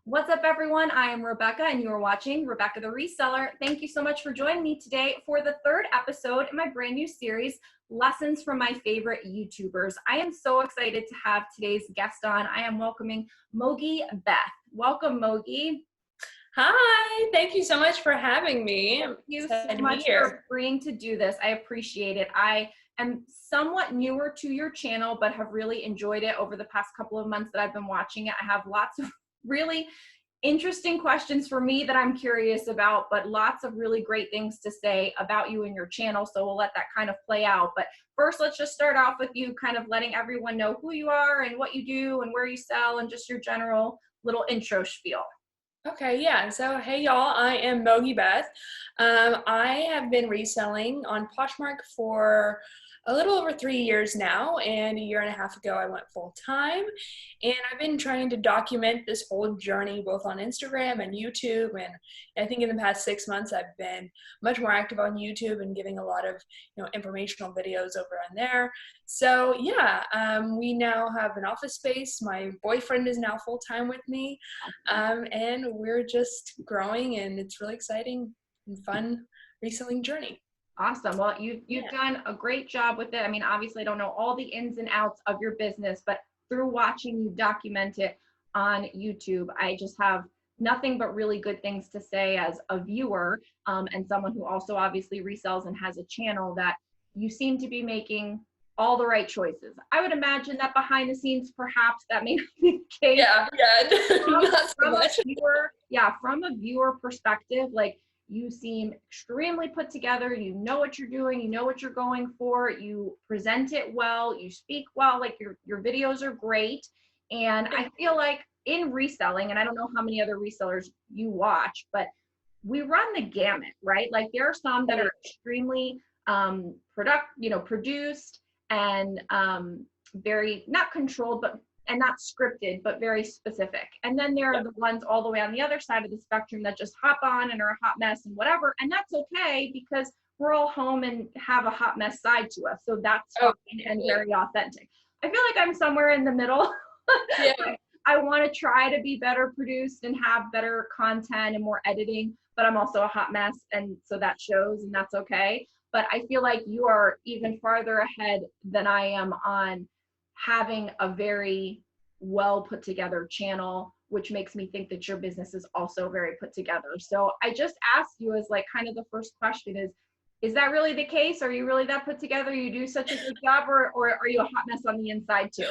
What's up, everyone? I am Rebecca, and you are watching Rebecca the Reseller. Thank you so much for joining me today for the third episode in my brand new series, Lessons from My Favorite YouTubers. I am so excited to have today's guest on. I am welcoming Mogi Beth. Welcome, Mogi. Hi, thank you so much for having me. Thank you so much for agreeing to do this. I appreciate it. I am somewhat newer to your channel, but have really enjoyed it over the past couple of months that I've been watching it. I have lots of really interesting questions for me that I'm curious about, but lots of really great things to say about you and your channel. So we'll let that kind of play out. But first, let's just start off with you kind of letting everyone know who you are and what you do and where you sell and just your general little intro spiel. Okay, yeah. So, hey, y'all, I am Mogi Beth. I have been reselling on Poshmark for a little over 3 years now, and a year and a half ago I went full time, and I've been trying to document this whole journey both on Instagram and YouTube, and I think in the past 6 months I've been much more active on YouTube and giving a lot of informational videos over on there. So yeah, we now have an office space. My boyfriend is now full time with me, and we're just growing, and it's really exciting and fun reselling journey. Awesome. Well, you've done a great job with it. I mean, obviously I don't know all the ins and outs of your business, but through watching you document it on YouTube, I just have nothing but really good things to say as a viewer, and someone who also obviously resells and has a channel, that you seem to be making all the right choices. I would imagine that behind the scenes, perhaps that may not be the case. From a viewer perspective, like, you seem extremely put together. You know what you're doing. You know what you're going for. You present it well. You speak well. Like, your videos are great. And I feel like in reselling, and I don't know how many other resellers you watch, but we run the gamut, right? Like, there are some that are extremely produced and very not controlled, but and not scripted, but very specific. And then there are the ones all the way on the other side of the spectrum that just hop on and are a hot mess and whatever. And that's okay, because we're all home and have a hot mess side to us. So that's fine and very authentic. I feel like I'm somewhere in the middle. Yeah. I want to try to be better produced and have better content and more editing, but I'm also a hot mess. And so that shows, and that's okay. But I feel like you are even farther ahead than I am on having a very well put together channel, which makes me think that your business is also very put together. So I just asked you, as like kind of the first question, is that really the case? Are you really that put together? You do such a good job, or are you a hot mess on the inside too?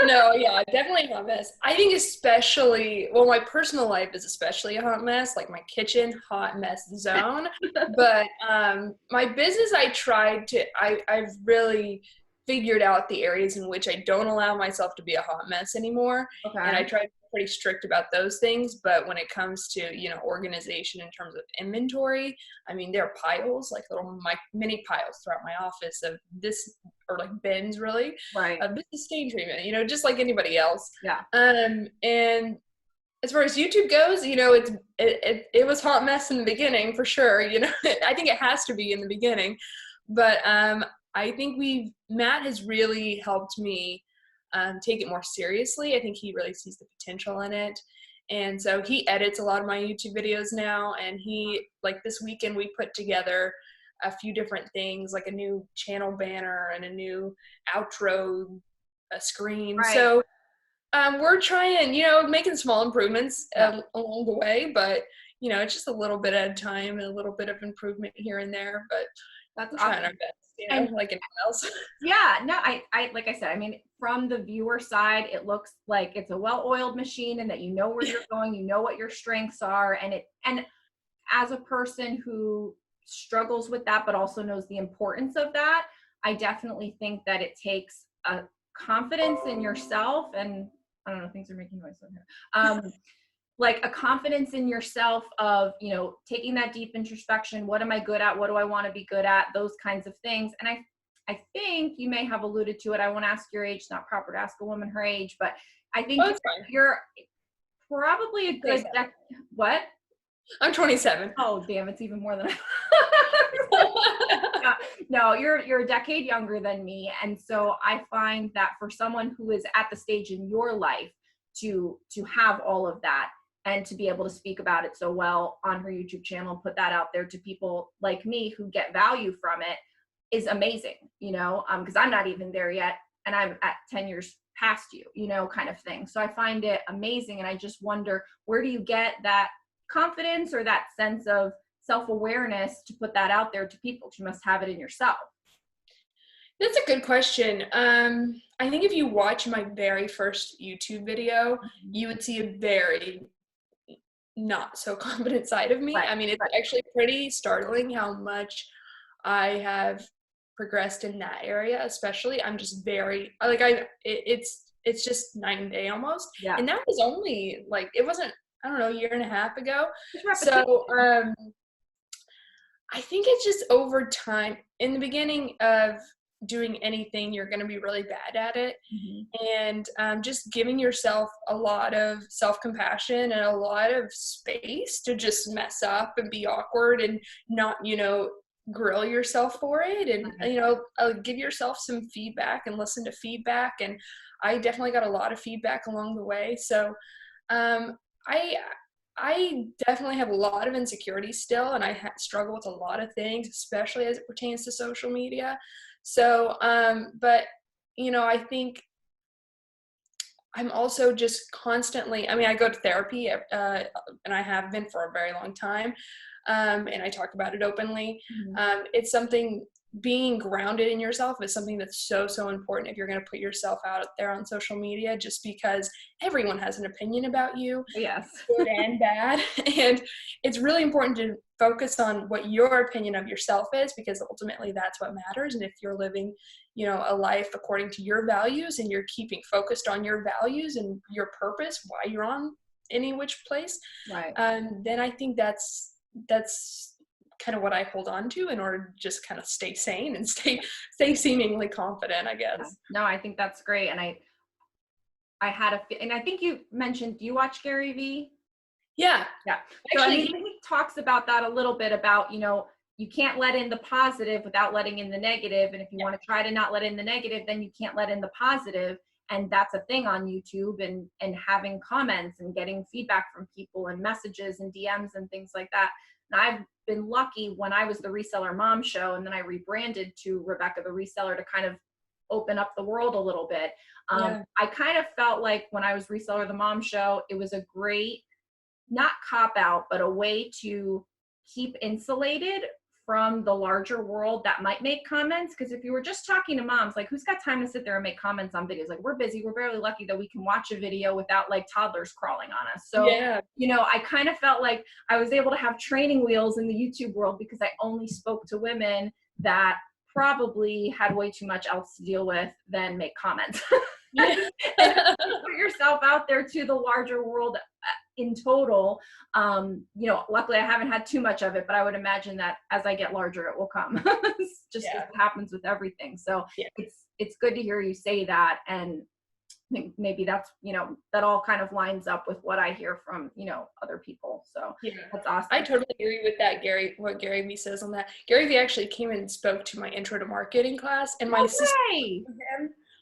No, yeah, definitely a hot mess. I think especially, well, my personal life is especially a hot mess, like my kitchen, hot mess zone. But my business, I've really figured out the areas in which I don't allow myself to be a hot mess anymore. Okay. And I try to be pretty strict about those things. But when it comes to, organization in terms of inventory, I mean, there are piles, like little mini piles throughout my office of this, or like bins really, right, of this is stain treatment, just like anybody else. Yeah. And as far as YouTube goes, it was hot mess in the beginning for sure. I think it has to be in the beginning, but I think Matt has really helped me take it more seriously. I think he really sees the potential in it. And so he edits a lot of my YouTube videos now. And like this weekend, we put together a few different things, like a new channel banner and a new outro screen. Right. So we're trying, making small improvements along the way, but, it's just a little bit at a time and a little bit of improvement here and there. But that's trying our best. And like anyone else. Yeah, no, I like I said, I mean, from the viewer side, it looks like it's a well-oiled machine, and that you know where you're going, you know what your strengths are, and as a person who struggles with that, but also knows the importance of that, I definitely think that it takes a confidence in yourself, and I don't know, things are making noise over here. Like a confidence in yourself of, taking that deep introspection. What am I good at? What do I want to be good at? Those kinds of things. And I think you may have alluded to it. I won't ask your age. It's not proper to ask a woman her age, but I think you're probably a good, what? I'm 27. Oh, damn. It's even more than No, you're a decade younger than me. And so I find that for someone who is at the stage in your life to have all of that, and to be able to speak about it so well on her YouTube channel, put that out there to people like me who get value from it is amazing, you know, because I'm not even there yet and I'm at 10 years past you, you know, kind of thing. So I find it amazing. And I just wonder, where do you get that confidence or that sense of self-awareness to put that out there to people? You must have it in yourself. That's a good question. I think if you watch my very first YouTube video, you would see a very not so confident side of me. Right. I mean, it's actually pretty startling how much I have progressed in that area, especially. I'm just very, like, it's just night and day almost. Yeah. And that was only, like, it wasn't, I don't know, a year and a half ago. It's So, I think it's just over time. In the beginning of doing anything, you're going to be really bad at it. And just giving yourself a lot of self-compassion and a lot of space to just mess up and be awkward and not, you know, grill yourself for it. And, you know, give yourself some feedback and listen to feedback. And I definitely got a lot of feedback along the way. So I definitely have a lot of insecurities still, and I struggle with a lot of things, especially as it pertains to social media. So, but, you know, I think I'm also just constantly, I mean, I go to therapy, and I have been for a very long time, and I talk about it openly. It's something, being grounded in yourself is something that's so, so important if you're going to put yourself out there on social media, just because everyone has an opinion about you, yes, good and bad. And it's really important to focus on what your opinion of yourself is, because ultimately that's what matters. And if you're living, you know, a life according to your values and you're keeping focused on your values and your purpose, why you're on any which place, right. Then I think that's kind of what I hold on to in order to just kind of stay sane and stay seemingly confident, I guess. Yeah. No, I think that's great. And I had and I think you mentioned, do you watch Gary Vee? Yeah. Yeah. So Actually, I mean, he talks about that a little bit about, you know, you can't let in the positive without letting in the negative. And if you want to try to not let in the negative, then you can't let in the positive. And that's a thing on YouTube, and having comments and getting feedback from people and messages and DMs and things like that. And I've been lucky when I was the Reseller Mom Show, and then I rebranded to Rebecca the Reseller to kind of open up the world a little bit. I kind of felt like when I was Reseller the Mom Show, it was a great, not cop out, but a way to keep insulated from the larger world that might make comments. Because if you were just talking to moms, like, who's got time to sit there and make comments on videos? Like, we're busy. We're barely lucky that we can watch a video without like toddlers crawling on us. So, you know, I kind of felt like I was able to have training wheels in the YouTube world because I only spoke to women that probably had way too much else to deal with than make comments. And put yourself out there to the larger world in total. You know, luckily I haven't had too much of it, but I would imagine that as I get larger, it will come. Just as it happens with everything. So it's good to hear you say that. And I think maybe that's, you know, that all kind of lines up with what I hear from, you know, other people. So that's awesome. I totally agree with that, what Gary Vee says on that. Gary Vee actually came and spoke to my intro to marketing class, and my sister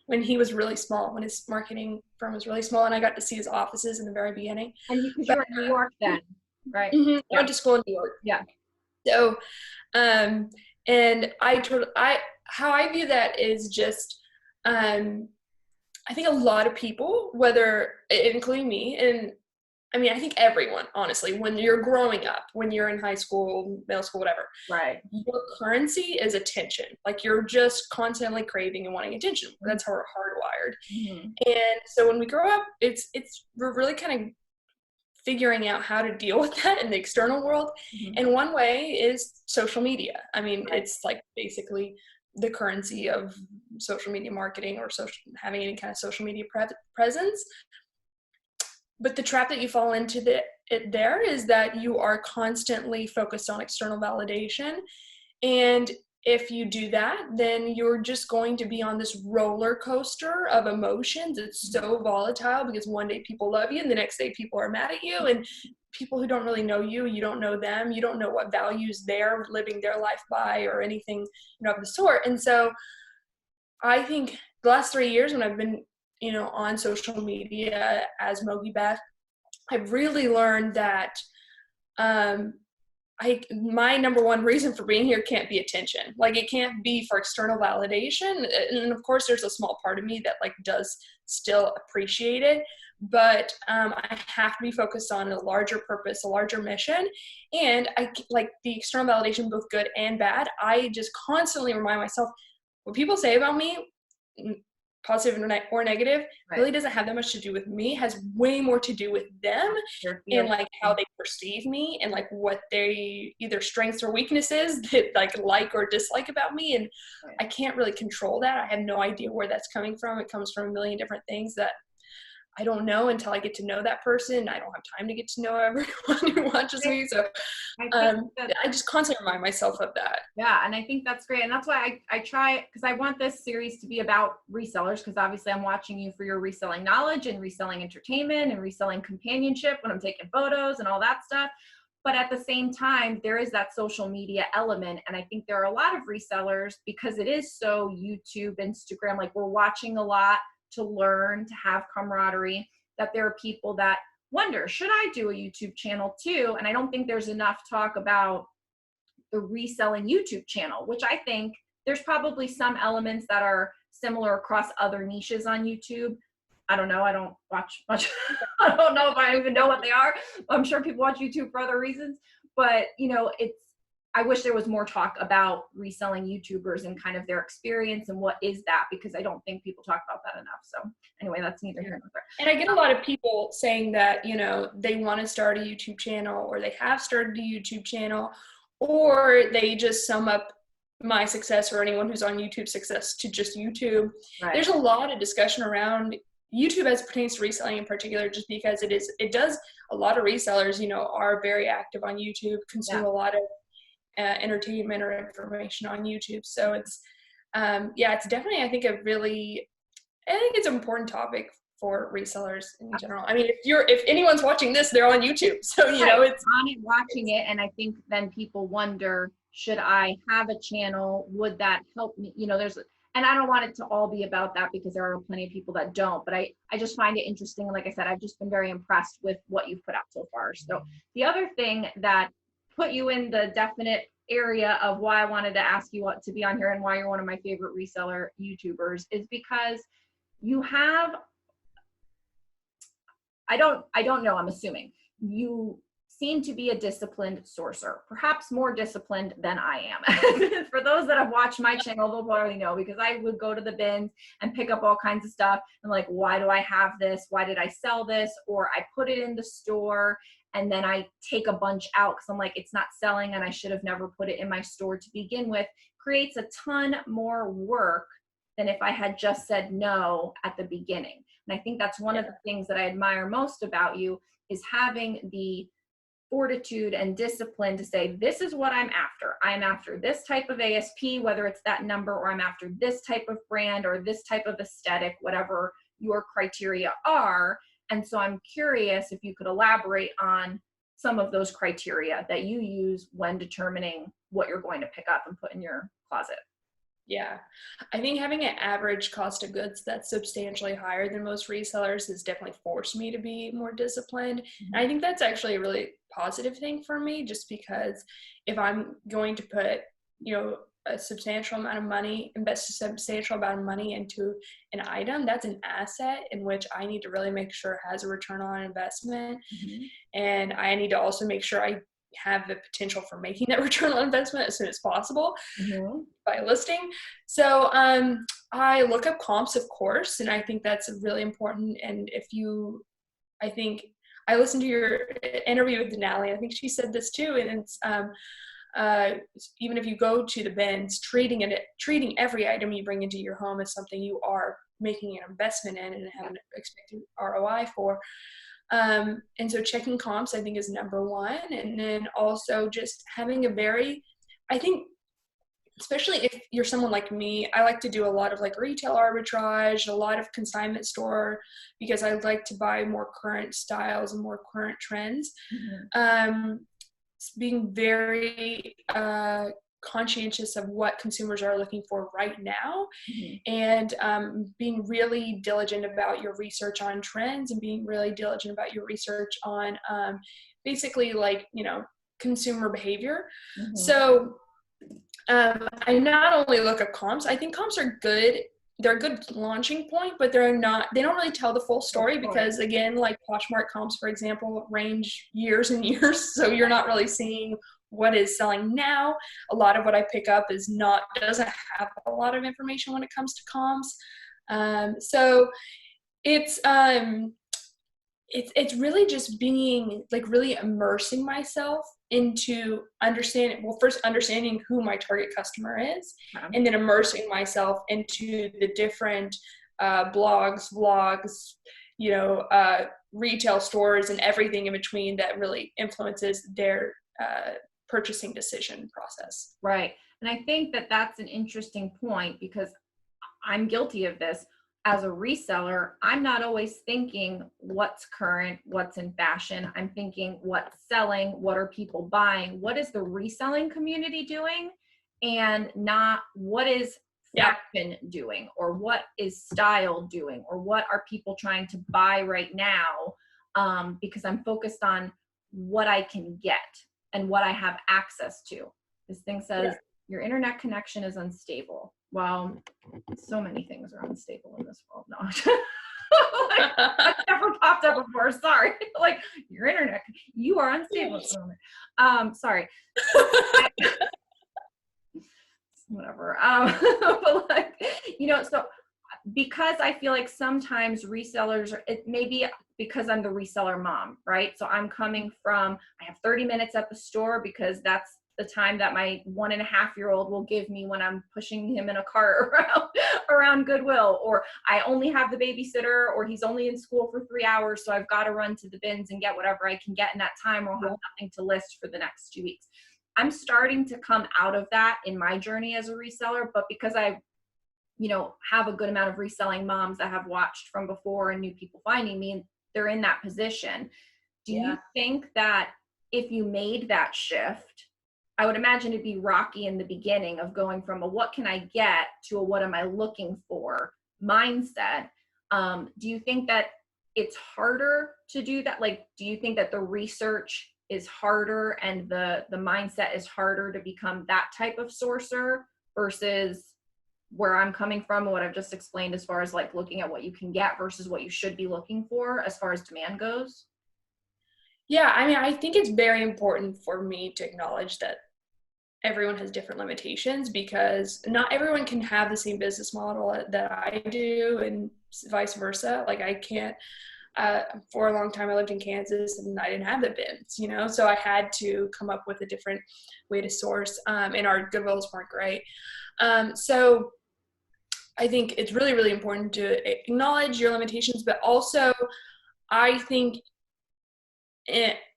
when he was really small, when his marketing firm was really small, and I got to see his offices in the very beginning. And you were in New York then, right? I went to school in New York. Yeah. So, and how I view that is just, I think a lot of people, whether, including me, and I mean, I think everyone, honestly, when you're growing up, when you're in high school, middle school, whatever, right, your currency is attention. Like, you're just constantly craving and wanting attention. That's how we're hardwired. And so when we grow up, we're really kind of figuring out how to deal with that in the external world. And one way is social media. I mean, it's like basically the currency of social media marketing, or having any kind of social media presence. But the trap that you fall into there is that you are constantly focused on external validation. And if you do that, then you're just going to be on this roller coaster of emotions. It's so volatile, because one day people love you and the next day people are mad at you. And people who don't really know you, you don't know them, you don't know what values they're living their life by, or anything, you know, of the sort. And so I think the last 3 years when I've been, you know, on social media as Mogi Beth, I've really learned that my number one reason for being here can't be attention. Like, it can't be for external validation. And of course, there's a small part of me that like does still appreciate it, but I have to be focused on a larger purpose, a larger mission. And I like the external validation, both good and bad. I just constantly remind myself, what people say about me, positive or negative, really doesn't have that much to do with me. It has way more to do with them and like how they perceive me and like what they either strengths or weaknesses that like or dislike about me. And I can't really control that. I have no idea where that's coming from. It comes from a million different things that I don't know until I get to know that person. I don't have time to get to know everyone who watches me. So I just constantly remind myself of that. Yeah. And I think that's great. And that's why I try, because I want this series to be about resellers, because obviously I'm watching you for your reselling knowledge and reselling entertainment and reselling companionship when I'm taking photos and all that stuff. But at the same time, there is that social media element. And I think there are a lot of resellers, because it is so YouTube, Instagram, like we're watching a lot to learn, to have camaraderie, that there are people that wonder, should I do a YouTube channel too? And I don't think there's enough talk about the reselling YouTube channel, which I think there's probably some elements that are similar across other niches on YouTube. I don't know. I don't watch much. I don't know if I even know what they are. I'm sure people watch YouTube for other reasons, but you know, I wish there was more talk about reselling YouTubers and kind of their experience and what is that, because I don't think people talk about that enough. So anyway, that's neither here nor there. And I get a lot of people saying that, you know, they want to start a YouTube channel, or they have started a YouTube channel, or they just sum up my success or anyone who's on YouTube success to just YouTube. Right. There's a lot of discussion around YouTube as it pertains to reselling in particular, just because it does, a lot of resellers, you know, are very active on YouTube, consume a lot of entertainment or information on YouTube. So it's definitely, I think it's an important topic for resellers in general. I mean, if anyone's watching this, they're on YouTube, so you know, it's on it, watching it. And I think then people wonder, should I have a channel? Would that help me? You know, and I don't want it to all be about that, because there are plenty of people that don't, but I just find it interesting. Like I said, I've just been very impressed with what you've put out so far. So the other thing that put you in the definite area of why I wanted to ask you what to be on here and why you're one of my favorite reseller YouTubers is because you have, I don't know, I'm assuming you seem to be a disciplined sourcer, perhaps more disciplined than I am. For those that have watched my channel, they'll probably know, because I would go to the bins and pick up all kinds of stuff and like, why do I have this? Why did I sell this? Or I put it in the store and then I take a bunch out because I'm like, it's not selling and I should have never put it in my store to begin with. Creates a ton more work than if I had just said no at the beginning. And I think that's one of the things that I admire most about you, is having the fortitude and discipline to say, this is what I'm after. I'm after this type of ASP, whether it's that number, or I'm after this type of brand or this type of aesthetic, whatever your criteria are. And so I'm curious if you could elaborate on some of those criteria that you use when determining what you're going to pick up and put in your closet. Yeah, I think having an average cost of goods that's substantially higher than most resellers has definitely forced me to be more disciplined. Mm-hmm. And I think that's actually a really positive thing for me, just because if I'm going to put, you know, a substantial amount of money, invest a substantial amount of money into an item, that's an asset in which I need to really make sure has a return on investment. Mm-hmm. And I need to also make sure I have the potential for making that return on investment as soon as possible by listing. So I look up comps, of course, and I think that's really important. And I think I listened to your interview with Denali. I think she said this too, and it's even if you go to the bins, treating every item you bring into your home as something you are making an investment in and have an expected ROI for. And so checking comps, I think, is number one. And then also just having I think, especially if you're someone like me, I like to do a lot of like retail arbitrage, a lot of consignment store, because I like to buy more current styles and more current trends. Mm-hmm. Being very conscientious of what consumers are looking for right now, Mm-hmm. and being really diligent about your research on trends, and being really diligent about your research on basically like, consumer behavior. Mm-hmm. So I not only look at comps, I think comps are good. They're a good launching point, but they don't really tell the full story, because again, like Poshmark comps, for example, range years and years. So you're not really seeing what is selling now. A lot of what I pick up doesn't have a lot of information when it comes to comps. So it's really just being like really immersing myself into first understanding who my target customer is, and then immersing myself into the different blogs, vlogs, retail stores, and everything in between that really influences their purchasing decision process. Right. And I think that that's an interesting point, because I'm guilty of this. As a reseller, I'm not always thinking what's current, what's in fashion. I'm thinking what's selling, what are people buying, what is the reselling community doing, and not what is fashion doing, or what is style doing, or what are people trying to buy right now, because I'm focused on what I can get and what I have access to. This thing says your internet connection is unstable. Well, so many things are unstable in this world. No, like, that never popped up before. Sorry. Like, your internet, you are unstable at the moment. Sorry. Whatever. But like, so because I feel like sometimes resellers, it may be because I'm the reseller mom, right? So I'm coming from, I have 30 minutes at the store because that's the time that my 1.5-year-old will give me when I'm pushing him in a cart around Goodwill, or I only have the babysitter, or he's only in school for 3 hours. So I've got to run to the bins and get whatever I can get in that time, or I'll have nothing to list for the next 2 weeks. I'm starting to come out of that in my journey as a reseller, but because I have a good amount of reselling moms that have watched from before and new people finding me, and they're in that position. Do you think that if you made that shift, I would imagine it'd be rocky in the beginning of going from a what can I get to a what am I looking for mindset. Do you think that it's harder to do that? Like, do you think that the research is harder and the mindset is harder to become that type of sourcer versus where I'm coming from and what I've just explained as far as like looking at what you can get versus what you should be looking for as far as demand goes? Yeah, I mean, I think it's very important for me to acknowledge that everyone has different limitations, because not everyone can have the same business model that I do, and vice versa. Like, I can't, for a long time I lived in Kansas and I didn't have the bins, so I had to come up with a different way to source, and our Goodwills weren't great. So I think it's really, really important to acknowledge your limitations, but also I think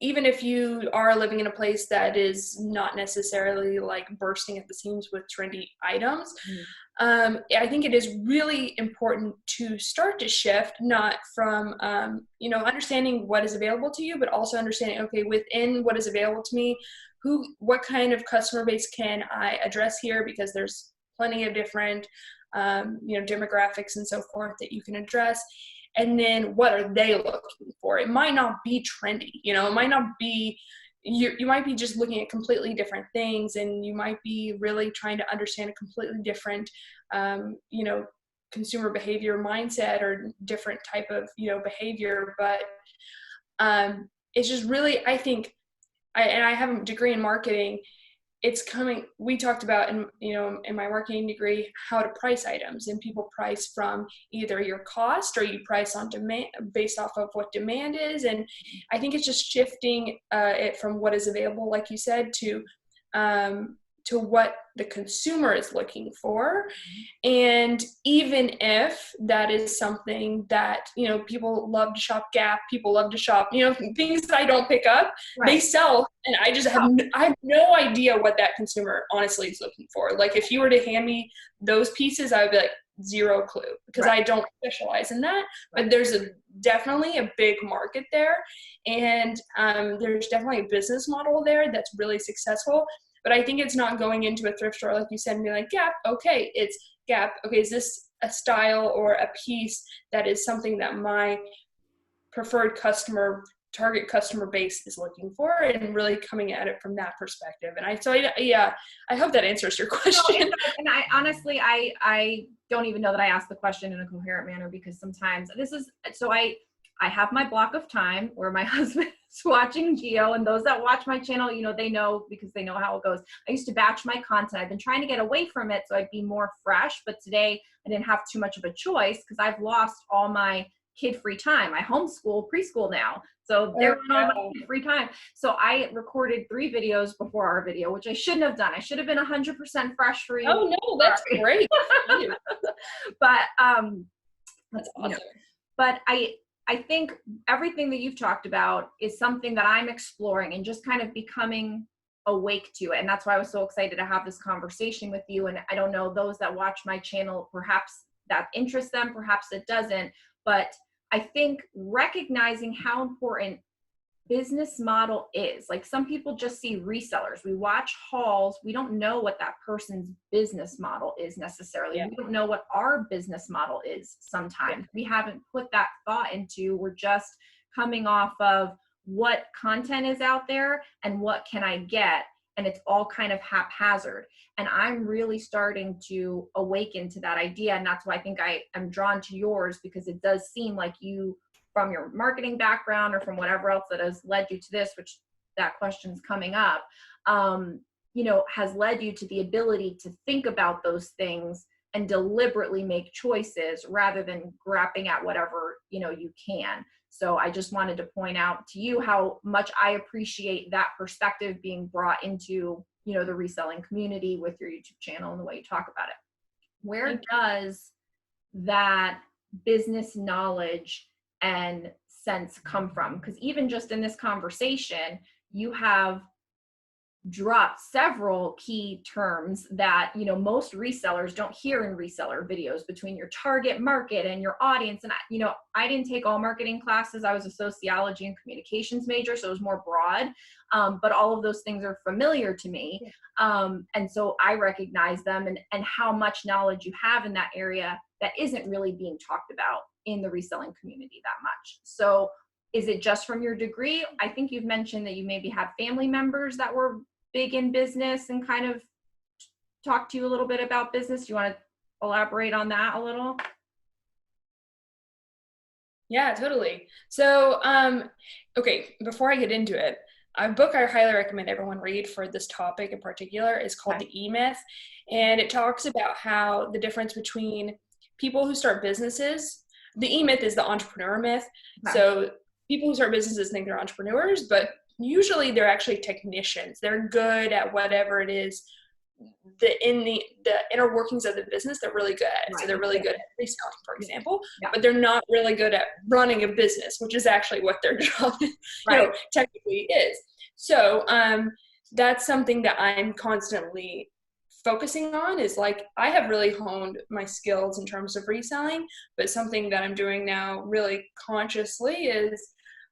even if you are living in a place that is not necessarily like bursting at the seams with trendy items, I think it is really important to start to shift, not from, understanding what is available to you, but also understanding, okay, within what is available to me, what kind of customer base can I address here? Because there's plenty of different, demographics and so forth that you can address. And then what are they looking for? It might not be trendy, it might not be, you might be just looking at completely different things, and you might be really trying to understand a completely different, consumer behavior mindset, or different type of, behavior. But it's just really, I think, I have a degree in marketing. We talked about in my marketing degree, how to price items, and people price from either your cost, or you price on demand based off of what demand is. And I think it's just shifting it from what is available, like you said, to what the consumer is looking for. And even if that is something that, people love to shop Gap, people love to shop, things that I don't pick up, they sell. And I just I have no idea what that consumer honestly is looking for. Like, if you were to hand me those pieces, I would be like, zero clue, because I don't specialize in that. But there's definitely a big market there. And there's definitely a business model there that's really successful. But I think it's not going into a thrift store, like you said, and being like, Gap, okay, it's Gap. Okay, is this a style or a piece that is something that my preferred target customer base is looking for, and really coming at it from that perspective. And I hope that answers your question. No, and I honestly, I don't even know that I asked the question in a coherent manner, because sometimes I have my block of time where my husband is watching Geo, and those that watch my channel, they know, because they know how it goes. I used to batch my content. I've been trying to get away from it so I'd be more fresh, but today I didn't have too much of a choice because I've lost all my kid free time. I homeschool preschool now. So they're on all my kid free time. So I recorded 3 videos before our video, which I shouldn't have done. I should have been 100% fresh for you. Oh no, that's great. But that's awesome. But I think everything that you've talked about is something that I'm exploring and just kind of becoming awake to it. And that's why I was so excited to have this conversation with you. And I don't know, those that watch my channel, perhaps that interests them, perhaps it doesn't. But I think recognizing how important business model is, like, some people just see resellers. We watch hauls. We don't know what that person's business model is necessarily. Yeah. We don't know what our business model is sometimes. We haven't put that thought into. We're just coming off of what content is out there and what can I get. And it's all kind of haphazard. And I'm really starting to awaken to that idea. And that's why I think I am drawn to yours, because it does seem like you, from your marketing background or from whatever else that has led you to this, which that question's coming up, has led you to the ability to think about those things and deliberately make choices rather than grabbing at whatever, you can. So I just wanted to point out to you how much I appreciate that perspective being brought into, the reselling community with your YouTube channel and the way you talk about it. Where does that business knowledge and sense come from? Because even just in this conversation, you have dropped several key terms that most resellers don't hear in reseller videos, between your target market and your audience. And I didn't take all marketing classes. I was a sociology and communications major, so it was more broad, but all of those things are familiar to me. And so I recognize them, and how much knowledge you have in that area that isn't really being talked about in the reselling community that much. So is it just from your degree? I think you've mentioned that you maybe have family members that were big in business and kind of talk to you a little bit about business. Do you want to elaborate on that a little? Yeah, totally. So, okay, before I get into it, a book I highly recommend everyone read for this topic in particular is called The E-Myth. And it talks about how the difference between people who start businesses, the E-Myth is the entrepreneur myth. So people who start businesses think they're entrepreneurs, but usually they're actually technicians. They're good at whatever it is, the inner workings of the business they're really good at. So they're really good at reselling, for example, but they're not really good at running a business, which is actually what their job technically is. So that's something that I'm constantly focusing on, is like, I have really honed my skills in terms of reselling, but something that I'm doing now really consciously is,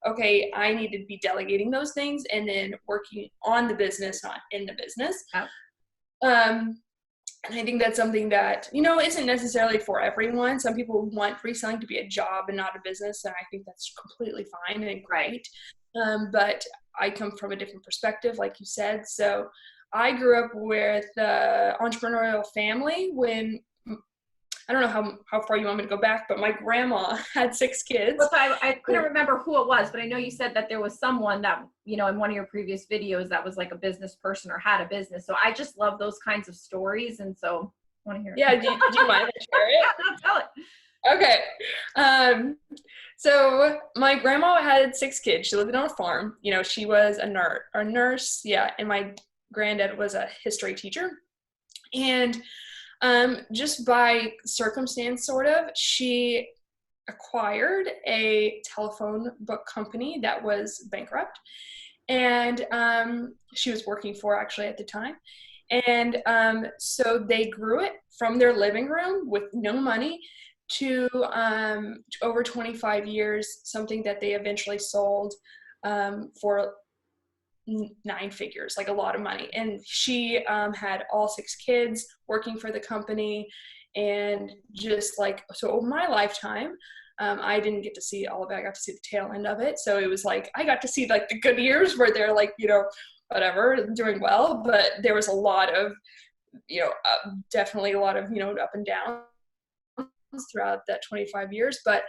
okay, I need to be delegating those things and then working on the business, not in the business. And I think that's something that, isn't necessarily for everyone. Some people want reselling to be a job and not a business, and I think that's completely fine and great. But I come from a different perspective, like you said. So I grew up with an entrepreneurial family when, I don't know how far you want me to go back, but my grandma had 6 kids. Well, I couldn't remember who it was, but I know you said that there was someone that, in one of your previous videos that was like a business person or had a business. So I just love those kinds of stories. And so I want to hear it. Yeah, do you mind if I share it? Tell it. Okay. So my grandma had 6 kids. She lived on a farm. She was a nurse. Yeah. And my granddad was a history teacher. And just by circumstance, sort of, she acquired a telephone book company that was bankrupt, and she was working for, actually, at the time. And so they grew it from their living room with no money to over 25 years, something that they eventually sold for nine figures, like a lot of money. And she had all 6 kids working for the company. And just like, so over my lifetime, I didn't get to see all of it. I got to see the tail end of it. So it was like, I got to see like the good years where they're like, you know, whatever, doing well. But there was a lot of, you know, definitely a lot of, you know, up and down throughout that 25 years. But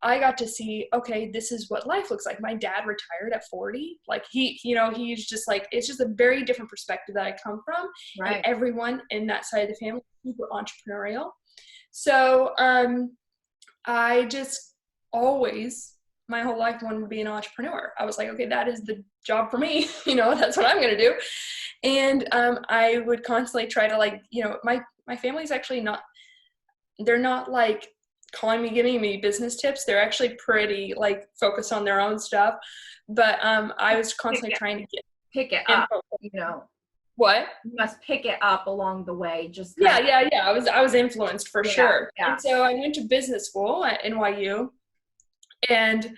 I got to see, okay, this is what life looks like. My dad retired at 40. Like you know, he's just like, it's just a very different perspective that I come from. Right. And everyone in that side of the family is super entrepreneurial. So I just always, my whole life, wanted to be an entrepreneur. I was like, okay, that is the job for me. You know, that's what I'm going to do. And I would constantly try to, like, you know, my family's actually not, they're not like calling me, giving me business tips. They're actually pretty like focused on their own stuff. But I was constantly trying to pick it up, you know. What? You must pick it up along the way. Just yeah. I was influenced for sure. Yeah. And so I went to business school at NYU, and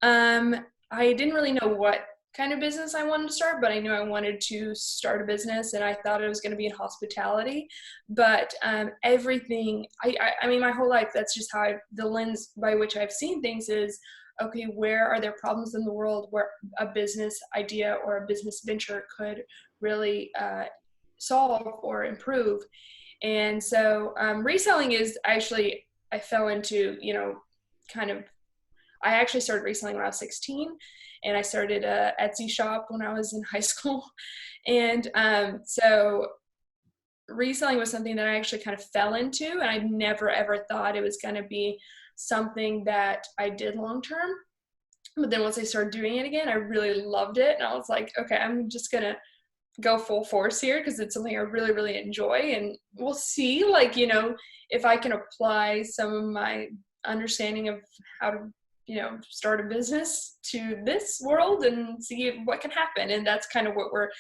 I didn't really know what kind of business I wanted to start, but I knew I wanted to start a business, and I thought it was going to be in hospitality. But everything, I mean, my whole life, that's just how the lens by which I've seen things is, okay, where are there problems in the world where a business idea or a business venture could really solve or improve? And so reselling is actually, I fell into, you know, kind of, I actually started reselling when I was 16, and I started a Etsy shop when I was in high school. And so reselling was something that I actually kind of fell into, and I never ever thought it was going to be something that I did long term. But then once I started doing it again, I really loved it. And I was like, okay, I'm just going to go full force here because it's something I really, really enjoy. And we'll see, like, you know, if I can apply some of my understanding of how to, you know, start a business to this world and see what can happen. And that's kind of what we're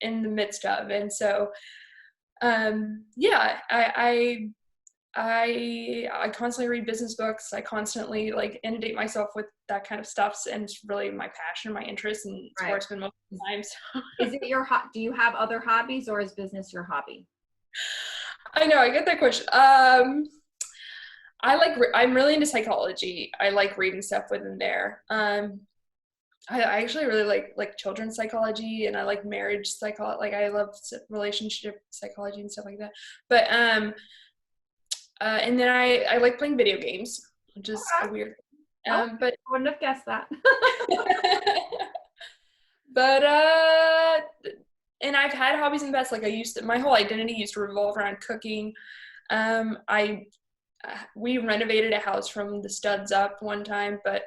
in the midst of. And so, yeah, I constantly read business books. I constantly like inundate myself with that kind of stuff, and it's really my passion, my interest, and it's where I spend most of the time. So. Is it your do you have other hobbies, or is business your hobby? I know, I get that question. I'm really into psychology. I like reading stuff within there. I actually really like children's psychology, and I like marriage psychology. Like, I love relationship psychology and stuff like that. But and then I like playing video games, which is a weird thing. But I wouldn't have guessed that. But and I've had hobbies in the past. Like, my whole identity used to revolve around cooking. We renovated a house from the studs up one time, but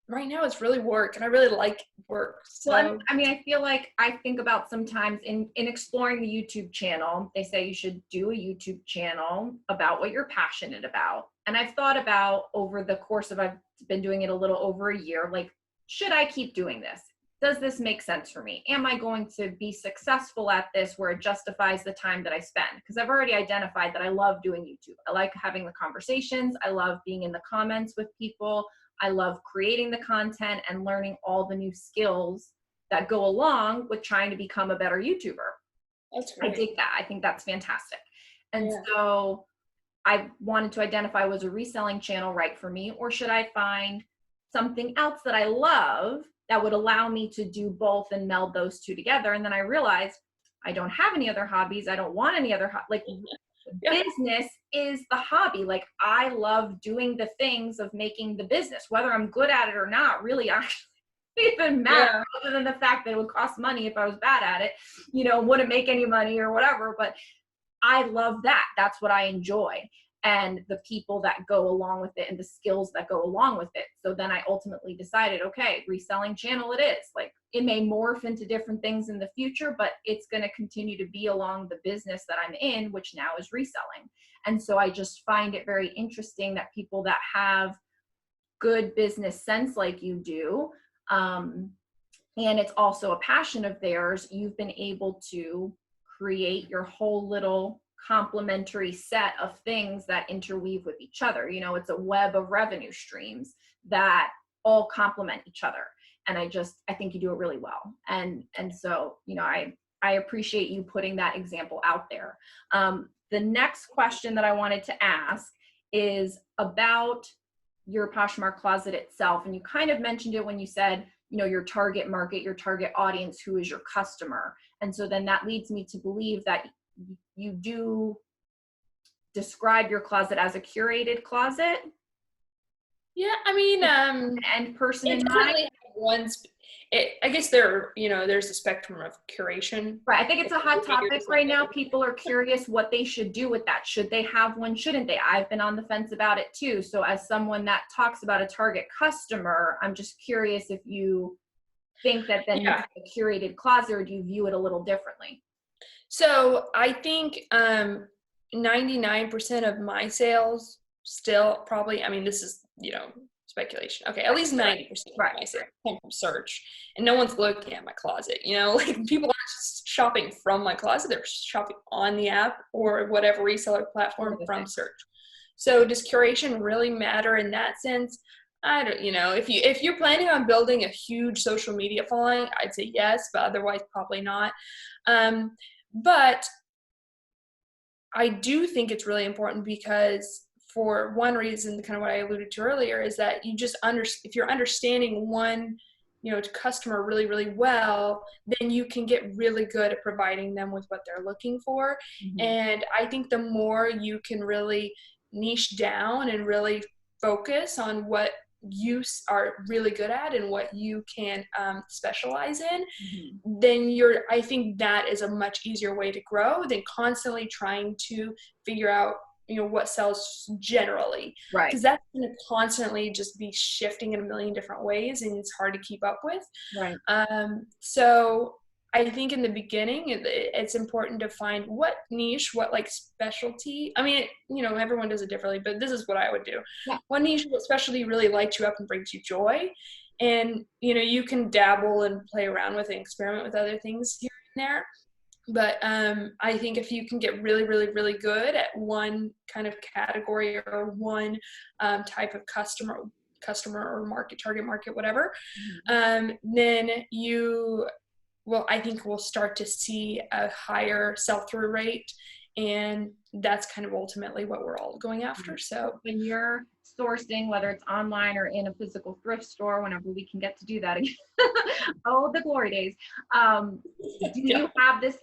right now it's really work, and I really like work. So. Well, I mean, I feel like I think about sometimes in exploring the YouTube channel, they say you should do a YouTube channel about what you're passionate about. And I've thought about, over the course of, I've been doing it a little over a year, like, should I keep doing this? Does this make sense for me? Am I going to be successful at this where it justifies the time that I spend? Because I've already identified that I love doing YouTube. I like having the conversations. I love being in the comments with people. I love creating the content and learning all the new skills that go along with trying to become a better YouTuber. That's great. I dig that. I think that's fantastic. And so I wanted to identify, was a reselling channel right for me, or should I find something else that I love that would allow me to do both and meld those two together? And then I realized I don't have any other hobbies. I don't want any other, business is the hobby. Like, I love doing the things of making the business, whether I'm good at it or not, really actually even matter, other than the fact that it would cost money if I was bad at it, you know, wouldn't make any money or whatever. But I love that. That's what I enjoy. And the people that go along with it and the skills that go along with it. So then I ultimately decided, okay, reselling channel it is. Like, it may morph into different things in the future, but it's going to continue to be along the business that I'm in, which now is reselling. And so I just find it very interesting that people that have good business sense like you do, and it's also a passion of theirs, you've been able to create your whole little complementary set of things that interweave with each other. You know, it's a web of revenue streams that all complement each other. And I think you do it really well. And so, I appreciate you putting that example out there. The next question that I wanted to ask is about your Poshmark closet itself. And you kind of mentioned it when you said, your target market, your target audience, who is your customer. And so then that leads me to believe that you do describe your closet as a curated closet. Yeah, I mean, and person in mind. I guess there's a spectrum of curation. Right. I think it's a hot topic right now. People are curious what they should do with that. Should they have one? Shouldn't they? I've been on the fence about it too. So as someone that talks about a target customer, I'm just curious if you think that then you have a curated closet, or do you view it a little differently? So I think 99% of my sales still probably, I mean, this is, speculation. Okay, at least 90% of my sales come from search, and no one's looking at my closet. Like people aren't just shopping from my closet; they're shopping on the app or whatever reseller platform from search. So does curation really matter in that sense? I don't, if you're planning on building a huge social media following, I'd say yes, but otherwise probably not. But I do think it's really important because, for one reason, kind of what I alluded to earlier, is that you just if you're understanding one, customer really, really well, then you can get really good at providing them with what they're looking for. Mm-hmm. And I think the more you can really niche down and really focus on what you are really good at and what you can specialize in, mm-hmm. then I think that is a much easier way to grow than constantly trying to figure out what sells generally, right? Because that's going to constantly just be shifting in a million different ways, and it's hard to keep up with, right? So I think in the beginning, it's important to find what niche, what specialty. I mean, everyone does it differently, but this is what I would do. Yeah. What niche, what specialty really lights you up and brings you joy, and you can dabble and play around with it and experiment with other things here and there. But I think if you can get really, really, really good at one kind of category or one type of customer or target market, whatever, mm-hmm. Then I think we'll start to see a higher sell-through rate, and that's kind of ultimately what we're all going after. So when you're sourcing, whether it's online or in a physical thrift store, whenever we can get to do that again, oh, the glory days. Do you have this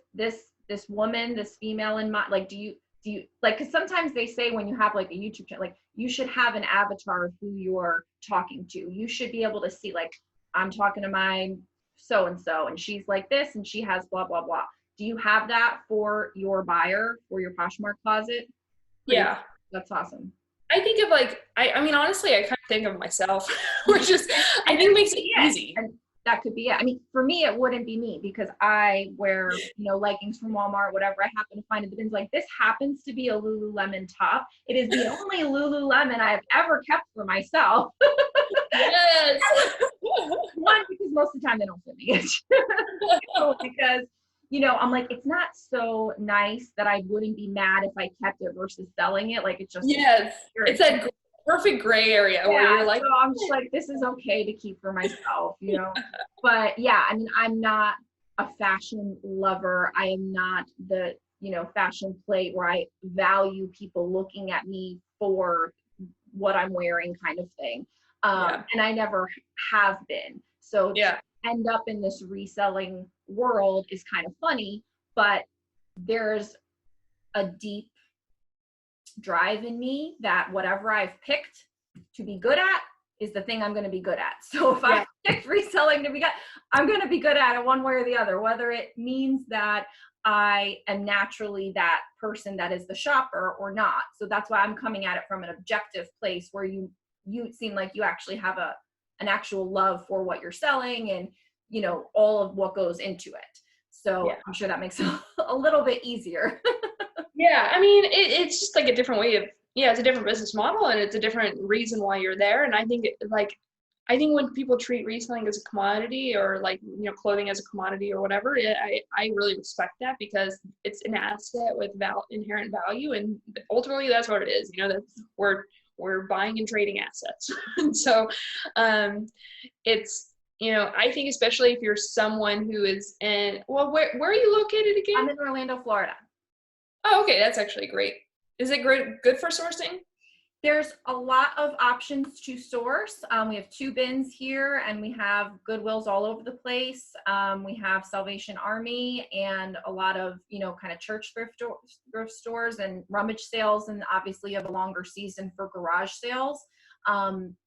woman, this female in mind? Do you because sometimes they say when you have a YouTube channel, you should have an avatar of who you're talking to. You should be able to see, I'm talking to my so-and-so, and she's like this, and she has blah, blah, blah. Do you have that for your buyer, for your Poshmark closet? Yeah. That's awesome. I think of I mean, honestly, I kind of think of myself, which is, I think makes it easy. And that could be it. I mean, for me, it wouldn't be me, because I wear, leggings from Walmart, whatever I happen to find in the bins. This happens to be a Lululemon top. It is the only Lululemon I've ever kept for myself. Yes. One, because most of the time they don't fit me. Because I'm it's not so nice that I wouldn't be mad if I kept it versus selling it. It's just, yes, it's that perfect gray area where you're so I'm just this is okay to keep for myself, But yeah, I mean, I'm not a fashion lover. I am not the, fashion plate where I value people looking at me for what I'm wearing kind of thing. And I never have been. So end up in this reselling world is kind of funny, but there's a deep drive in me that whatever I've picked to be good at is the thing I'm going to be good at. So if I picked reselling to be good, I'm going to be good at it one way or the other, whether it means that I am naturally that person that is the shopper or not. So that's why I'm coming at it from an objective place where you seem like you actually have an actual love for what you're selling and, all of what goes into it. So I'm sure that makes it a little bit easier. Yeah. I mean, it's just a different way of, it's a different business model, and it's a different reason why you're there. And I think I think when people treat reselling as a commodity, or clothing as a commodity or whatever, I really respect that, because it's an asset with inherent value, and ultimately that's what it is. That's we're buying and trading assets. And so it's, you know, I think especially if you're someone who is in, well, where are you located again? I'm in Orlando, Florida. Oh, okay. That's actually great. Is it good for sourcing? There's a lot of options to source. We have 2 bins here, and we have Goodwills all over the place. We have Salvation Army and a lot of, you know, kind of church thrift stores and rummage sales, and obviously you have a longer season for garage sales.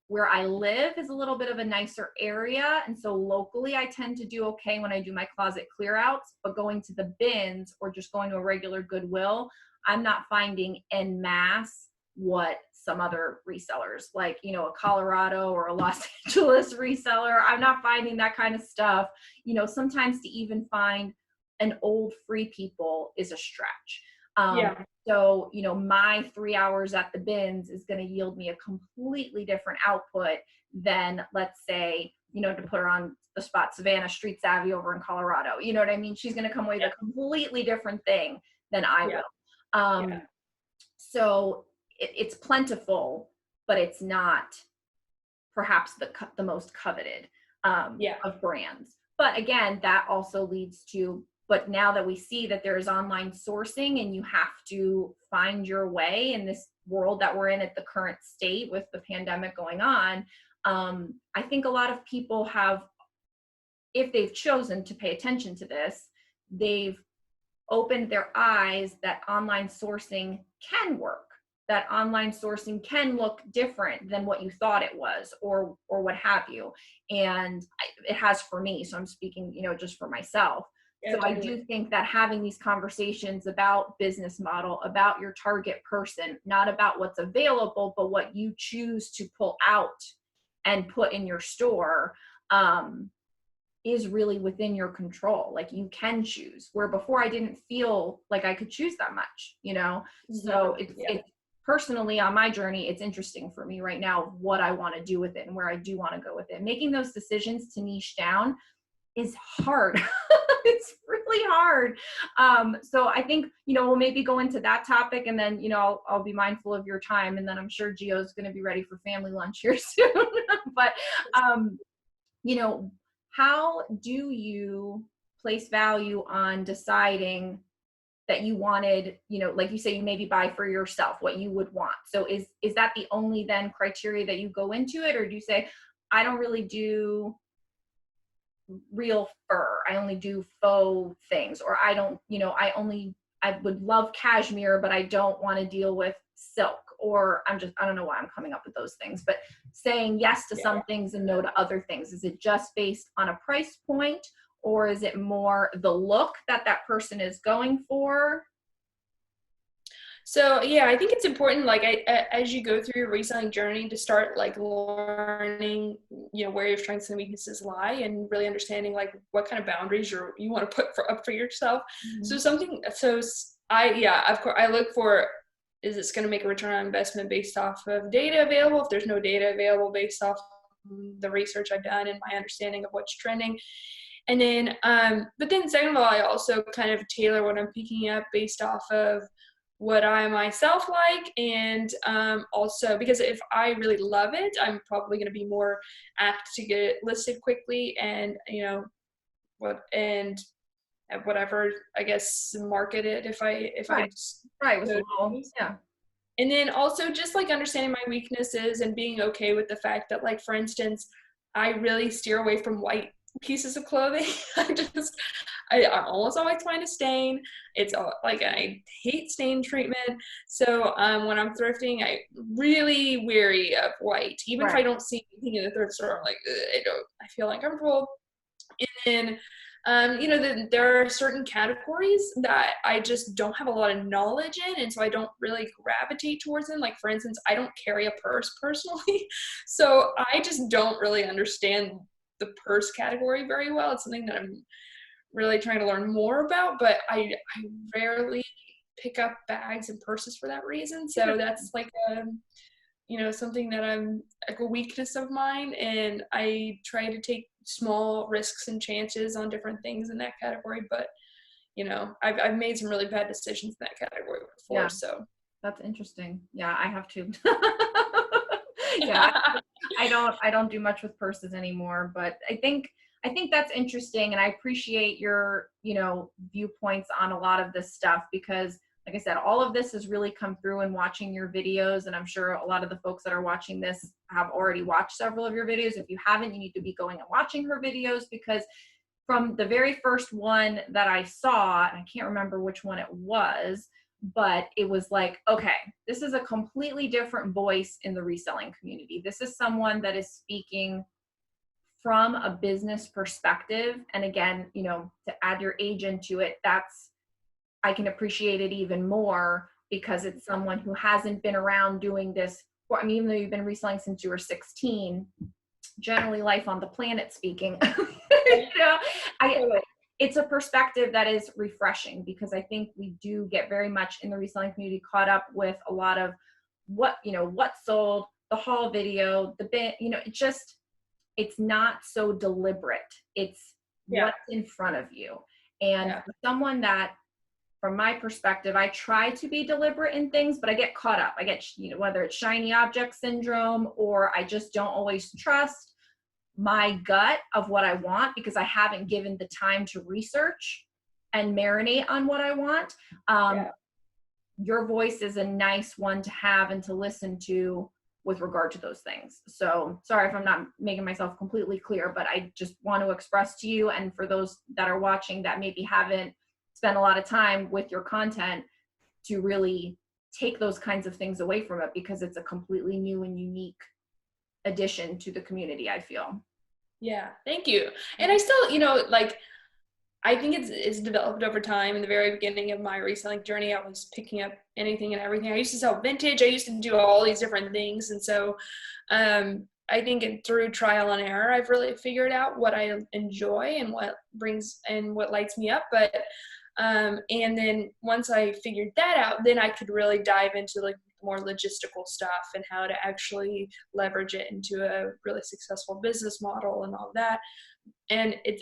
Where I live is a little bit of a nicer area, and so locally I tend to do okay when I do my closet clear outs, but going to the bins or just going to a regular Goodwill, I'm not finding en masse what some other resellers, like, you know, a Colorado or a Los Angeles reseller, I'm not finding that kind of stuff. You know, sometimes to even find an old Free People is a stretch. Yeah. So, you know, my 3 hours at the bins is going to yield me a completely different output than, let's say, you know, to put her on the spot, Savannah Street Savvy over in Colorado. You know what I mean? She's going to come away with a completely different thing than I will. So it's plentiful, but it's not perhaps the most coveted of brands. But again, that also leads to, but now that we see that there is online sourcing and you have to find your way in this world that we're in at the current state with the pandemic going on, I think a lot of people have, if they've chosen to pay attention to this, they've opened their eyes that online sourcing can work, that online sourcing can look different than what you thought it was, or what have you. And it has for me, so I'm speaking, you know, just for myself. Yeah, so totally. I do think that having these conversations about business model, about your target person, not about what's available, but what you choose to pull out and put in your store, is really within your control. Like, you can choose, where before I didn't feel like I could choose that much, you know? So it's personally on my journey, it's interesting for me right now what I want to do with it and where I do want to go with it. Making those decisions to niche down is hard. It's really hard. So I think, you know, we'll maybe go into that topic, and then, you know, I'll be mindful of your time, and then I'm sure Gio's going to be ready for family lunch here soon. But, you know, how do you place value on deciding that you wanted, you know, like you say, you maybe buy for yourself what you would want? So is that the only then criteria that you go into it? Or do you say, I don't really do real fur, I only do faux things, or I don't, you know, I would love cashmere, but I don't want to deal with silk, or I don't know why I'm coming up with those things, but saying yes to some things and no to other things. Is it just based on a price point, or is it more the look that that person is going for? So yeah, I think it's important, like as you go through your reselling journey, to start like learning, you know, where your strengths and weaknesses lie, and really understanding like what kind of boundaries you want to put up for yourself. Mm-hmm. Of course I look for, is this going to make a return on investment based off of data available? If there's no data available, based off the research I've done and my understanding of what's trending. And then, but then second of all, I also kind of tailor what I'm picking up based off of what I myself like, and also because if I really love it, I'm probably going to be more apt to get it listed quickly, and you know whatever, I guess, market it if I Right, with a little, yeah. And then also just like understanding my weaknesses and being okay with the fact that, like, for instance, I really steer away from white pieces of clothing. I almost always find a stain. It's like, I hate stain treatment. So when I'm thrifting, I'm really wary of white. Even if I don't see anything in the thrift store, I'm like, I feel uncomfortable. And then, you know, there are certain categories that I just don't have a lot of knowledge in, and so I don't really gravitate towards them. Like, for instance, I don't carry a purse personally, so I just don't really understand the purse category very well. It's something that I'm really trying to learn more about, but I rarely pick up bags and purses for that reason. So that's like you know, something that I'm like a weakness of mine, and I try to take small risks and chances on different things in that category. But you know, I've made some really bad decisions in that category before. Yeah. So That's interesting. Yeah, I have too. Yeah, I don't do much with purses anymore, but I think that's interesting, and I appreciate your, viewpoints on a lot of this stuff, because like I said, all of this has really come through in watching your videos, and I'm sure a lot of the folks that are watching this have already watched several of your videos. If you haven't, you need to be going and watching her videos, because from the very first one that I saw, and I can't remember which one it was, but it was like, okay, this is a completely different voice in the reselling community. This is someone that is speaking from a business perspective. And again, to add your age into it, I can appreciate it even more, because it's someone who hasn't been around doing this for, even though you've been reselling since you were 16, generally life on the planet speaking, it's a perspective that is refreshing, because I think we do get very much in the reselling community caught up with a lot of what sold, the haul video, the bit, it's not so deliberate. It's what's in front of you. And for someone that, from my perspective, I try to be deliberate in things, but I get caught up. I get, whether it's shiny object syndrome, or I just don't always trust my gut of what I want, because I haven't given the time to research and marinate on what I want. Your voice is a nice one to have and to listen to with regard to those things. So sorry if I'm not making myself completely clear, but I just want to express to you, and for those that are watching that maybe haven't spent a lot of time with your content, to really take those kinds of things away from it, because it's a completely new and unique addition to the community, I feel. Yeah, thank you. And I still, I think it's developed over time. In the very beginning of my reselling journey, I was picking up anything and everything. I used to sell vintage. I used to do all these different things. And so I think through trial and error, I've really figured out what I enjoy and what lights me up. But and then once I figured that out, then I could really dive into like more logistical stuff and how to actually leverage it into a really successful business model and all of that. And it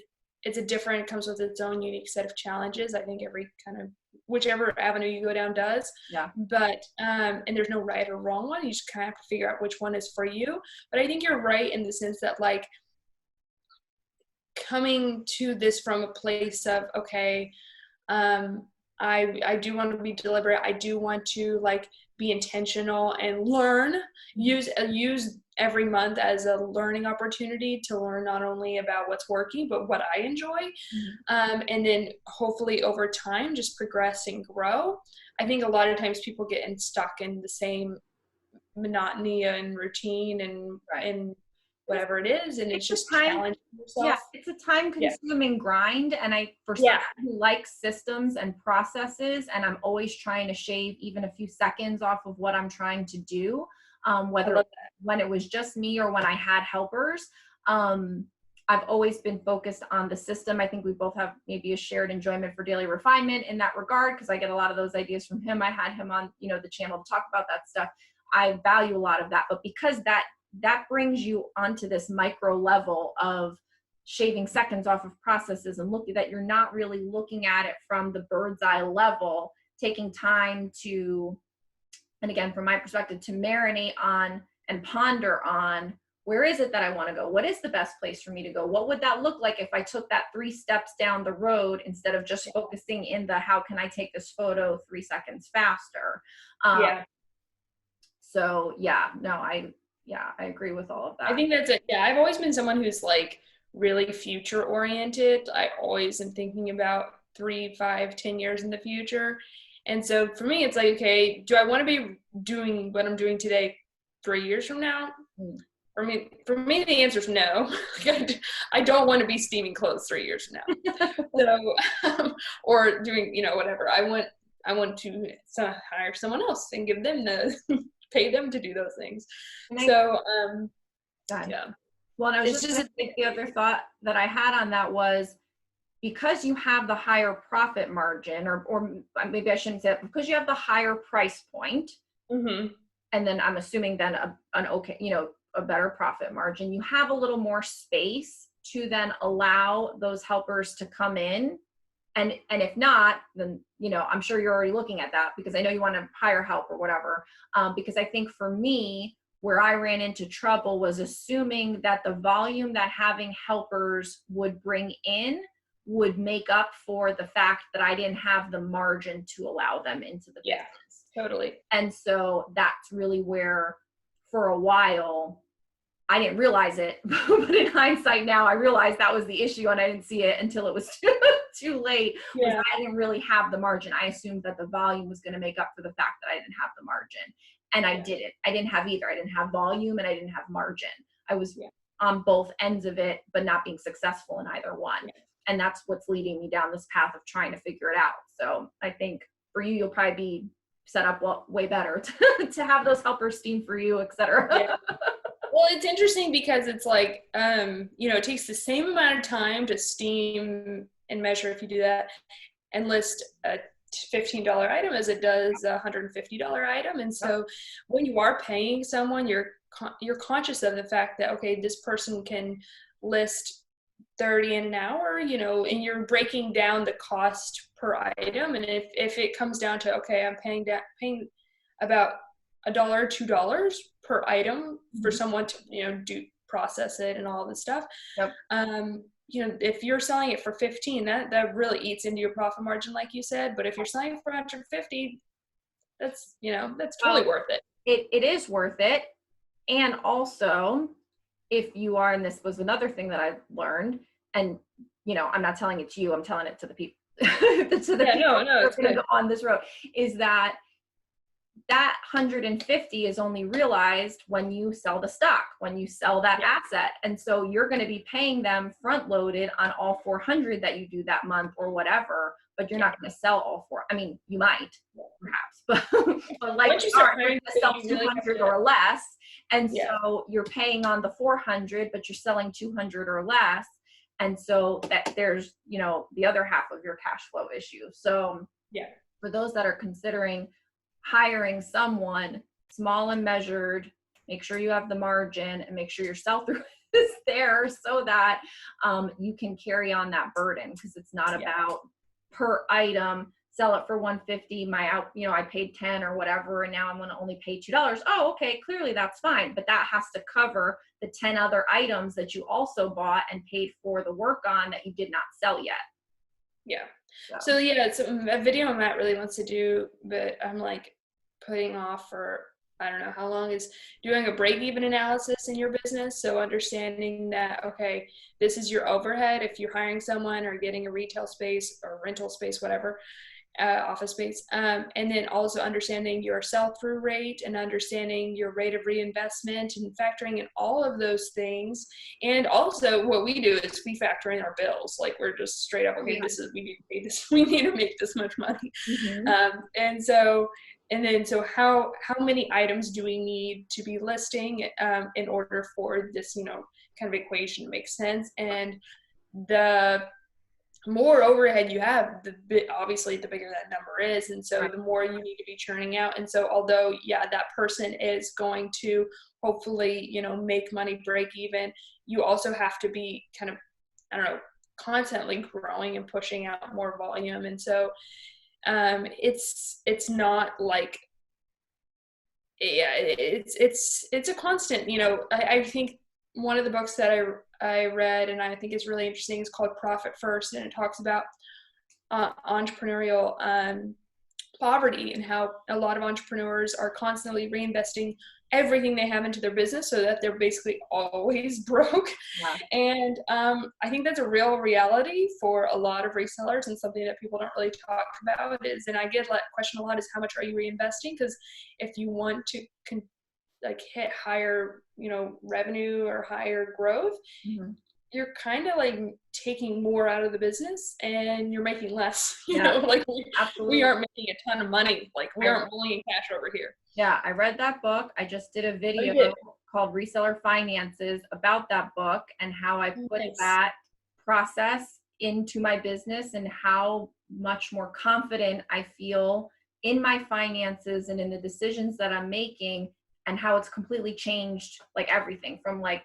comes with its own unique set of challenges. I think every kind of, whichever avenue you go down does. Yeah. But, and there's no right or wrong one. You just kind of have to figure out which one is for you. But I think you're right in the sense that, like, coming to this from a place of, okay, I do want to be deliberate. I do want to, like, be intentional and learn, use every month as a learning opportunity to learn not only about what's working, but what I enjoy. And then hopefully over time, just progress and grow. I think a lot of times people get stuck in the same monotony and routine and whatever it is, and it's just challenging yourself. Yeah, it's a time-consuming grind, and for someone who likes systems and processes, and I'm always trying to shave even a few seconds off of what I'm trying to do, whether when it was just me or when I had helpers. I've always been focused on the system. I think we both have maybe a shared enjoyment for daily refinement in that regard, because I get a lot of those ideas from him. I had him on, the channel to talk about that stuff. I value a lot of that, but because that brings you onto this micro level of shaving seconds off of processes and looking that you're not really looking at it from the bird's eye level, taking time to, and again, from my perspective, to marinate on and ponder on, where is it that I want to go? What is the best place for me to go? What would that look like if I took that 3 steps down the road instead of just focusing in the, how can I take this photo 3 seconds faster? So I agree with all of that. I think that's it. Yeah, I've always been someone who's like really future oriented. I always am thinking about 3, 5, 10 years in the future. And so for me, it's like, okay, do I want to be doing what I'm doing today 3 years from now? For me, the answer is no. I don't want to be steaming clothes 3 years from now. So, or doing, whatever. I want to hire someone else and give them pay them to do those things. Yeah. Well, and I was just the other thought that I had on that was, because you have the higher profit margin, or maybe I shouldn't say that, because you have the higher price point, and then I'm assuming then a better profit margin, you have a little more space to then allow those helpers to come in. And if not, then, I'm sure you're already looking at that, because I know you want to hire help or whatever. Because I think for me, where I ran into trouble was assuming that the volume that having helpers would bring in would make up for the fact that I didn't have the margin to allow them into the business. Totally. And so that's really where, for a while, I didn't realize it, but in hindsight now, I realized that was the issue, and I didn't see it until it was too late. Yeah. I didn't really have the margin. I assumed that the volume was going to make up for the fact that I didn't have the margin, and I didn't. I didn't have either. I didn't have volume, and I didn't have margin. I was on both ends of it, but not being successful in either one. Yeah. And that's what's leading me down this path of trying to figure it out. So I think for you, you'll probably be set up way better to have those helpers steam for you, et cetera. Yeah. Well, it's interesting because it's like, it takes the same amount of time to steam and measure if you do that and list a $15 item as it does a $150 item. And so when you are paying someone, you're conscious of the fact that, okay, this person can list 30 in an hour, and you're breaking down the cost per item. And if it comes down to, okay, I'm paying about $1, $2 per item for someone to, process it and all this stuff. Yep. If you're selling it for 15, that really eats into your profit margin, like you said. But if you're selling it for 150, that's totally worth it. It is worth it. And also, if you are, and this was another thing that I learned, and, I'm not telling it to you, I'm telling it to the people, people who are going to go on this road, is that 150 is only realized when you sell the stock, when you sell that asset. And so you're going to be paying them front loaded on all 400 that you do that month or whatever, but you're not going to sell all four. I mean, you might perhaps, but like once you start you're going to sell 200 or less. And so you're paying on the 400, but you're selling 200 or less. And so that there's, the other half of your cash flow issue. So for those that are considering hiring someone, small and measured, make sure you have the margin and make sure your sell-through is there so that you can carry on that burden, because it's not about per item, sell it for 150, I paid 10 or whatever, and now I'm going to only pay $2. Oh, okay, clearly that's fine, but that has to cover the 10 other items that you also bought and paid for the work on that you did not sell yet. Yeah. So it's a video Matt really wants to do, but I'm like putting off for, I don't know how long, is doing a break-even analysis in your business. So understanding that, okay, this is your overhead if you're hiring someone or getting a retail space or rental space, whatever, office space. And then also understanding your sell-through rate and understanding your rate of reinvestment and factoring in all of those things. And also what we do is we factor in our bills. Like we're just straight up, okay, we need to pay this, we need to make this much money. So how many items do we need to be listing in order for this, kind of equation to make sense? And the more overhead you have, obviously the bigger that number is. And so the more you need to be churning out. And so although, that person is going to hopefully, make money, break even, you also have to be kind of, constantly growing and pushing out more volume. And so it's not like, it's a constant, I think one of the books that I read and I think is really interesting is called Profit First, and it talks about entrepreneurial poverty and how a lot of entrepreneurs are constantly reinvesting everything they have into their business so that they're basically always broke. And I think that's a real reality for a lot of resellers, and something that people don't really talk about is, and I get that question a lot, is how much are you reinvesting? Because if you want to hit higher, revenue or higher growth, you're kind of like taking more out of the business and you're making less, we aren't making a ton of money. Like we aren't rolling in cash over here. Yeah. I read that book. I just did a video called Reseller Finances about that book and how I put that process into my business and how much more confident I feel in my finances and in the decisions that I'm making, and how it's completely changed, like everything from like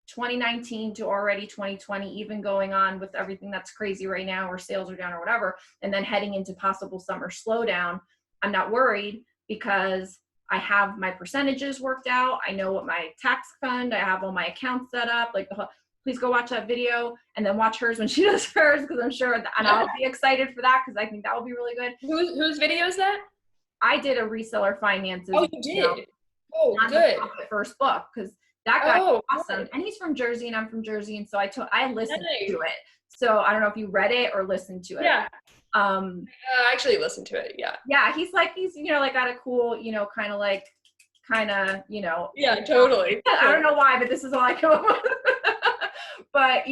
2019 to already 2020, even going on with everything that's crazy right now where sales are down or whatever, and then heading into possible summer slowdown. I'm not worried because I have my percentages worked out. I know what my tax fund, I have all my accounts set up, like please go watch that video and then watch hers when she does hers, because I'm sure, and I'll be excited for that because I think that will be really good. Whose video is that? I did a reseller finances. Oh, you did? Oh, on good. the Profit First book, because that guy's awesome. Good. And he's from Jersey and I'm from Jersey. And so I listened Nice. to it. So I don't know if you read it or listened to it. Yeah. I actually listened to it. Yeah. Yeah. He's like got a cool, kind of, Yeah, totally. I don't know why, but this is all I come up with. But,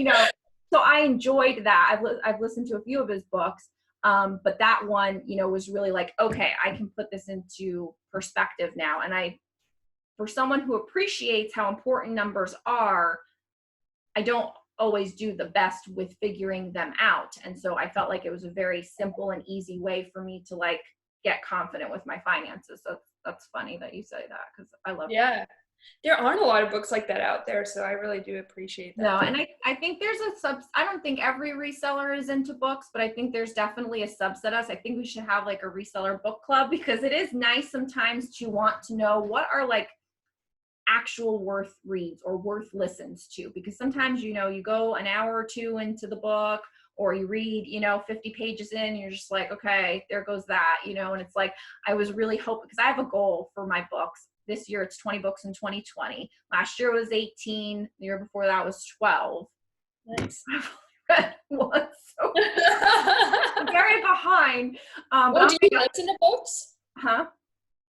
so I enjoyed that. I've listened to a few of his books. But that one, was really like, okay, I can put this into perspective now. And for someone who appreciates how important numbers are, I don't always do the best with figuring them out. And so I felt like it was a very simple and easy way for me to like get confident with my finances. So that's funny that you say that, because I love it. There aren't a lot of books like that out there, so I really do appreciate that. No, and I think there's I don't think every reseller is into books, but I think there's definitely a subset of us. I think we should have like a reseller book club, because it is nice sometimes to want to know what are like actual worth reads or worth listens to, because sometimes, you go an hour or two into the book, or you read, 50 pages in, and you're just like, okay, there goes that, and it's like, I was really hoping, because I have a goal for my books. This year it's 20 books in 2020. Last year was 18. The year before that was 12. Nice. I've only read one, so I'm very behind. Do you listen to books? Huh?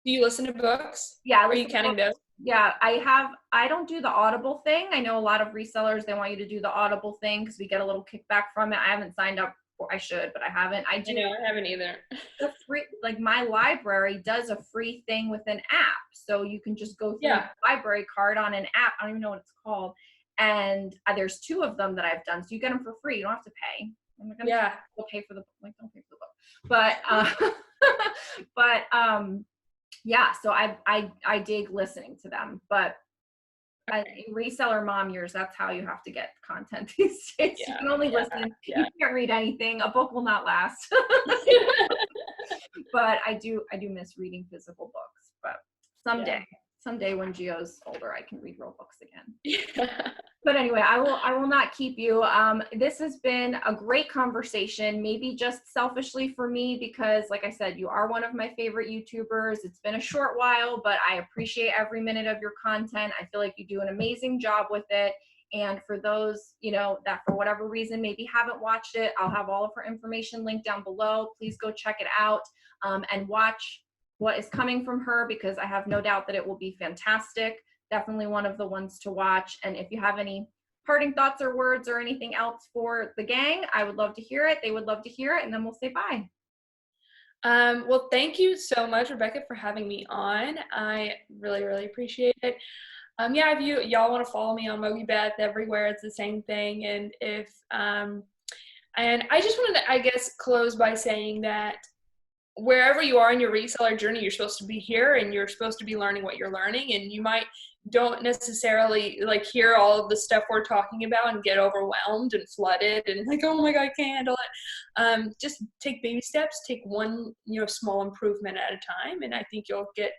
Do you listen to books? Yeah. Are you counting those? Yeah, I don't do the Audible thing. I know a lot of resellers, they want you to do the Audible thing because we get a little kickback from it. I haven't signed up for, I should, but I haven't. I haven't either. The free, like my library does a free thing with an app. So you can just go through the library card on an app. I don't even know what it's called. And there's 2 of them that I've done. So you get them for free. You don't have to pay. I'm not gonna pay for the book. Like, don't pay for the book. But yeah, so I dig listening to them, but reseller mom years, that's how you have to get content these days. You can only listen. You can't read anything. A book will not last. But I do miss reading physical books, but someday when Gio's older, I can read real books again. But anyway, I will not keep you. This has been a great conversation, maybe just selfishly for me, because like I said, you are one of my favorite YouTubers. It's been a short while, but I appreciate every minute of your content. I feel like you do an amazing job with it. And for those, that for whatever reason maybe haven't watched it, I'll have all of her information linked down below. Please go check it out and watch what is coming from her, because I have no doubt that it will be fantastic. Definitely one of the ones to watch. And if you have any parting thoughts or words or anything else for the gang, I would love to hear it. They would love to hear it. And then we'll say bye. Well, thank you so much, Rebecca, for having me on. I really, really appreciate it. If y'all want to follow me on Mogi Beth everywhere, it's the same thing. And and I just wanted to, I guess, close by saying that wherever you are in your reseller journey, you're supposed to be here and you're supposed to be learning what you're learning. And you don't necessarily like hear all of the stuff we're talking about and get overwhelmed and flooded and like, oh my God, I can't handle it. Just take baby steps, take one, small improvement at a time. And I think you'll get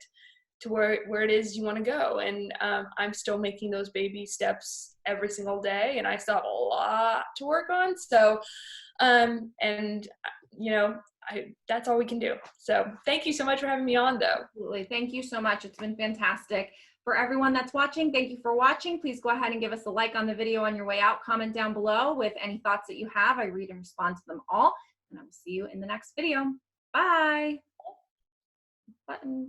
to where it is you want to go. And I'm still making those baby steps every single day, and I still have a lot to work on. So, that's all we can do. So thank you so much for having me on, though. Absolutely. Thank you so much. It's been fantastic. For everyone that's watching, thank you for watching. Please go ahead and give us a like on the video on your way out. Comment down below with any thoughts that you have. I read and respond to them all. And I will see you in the next video. Bye. Button.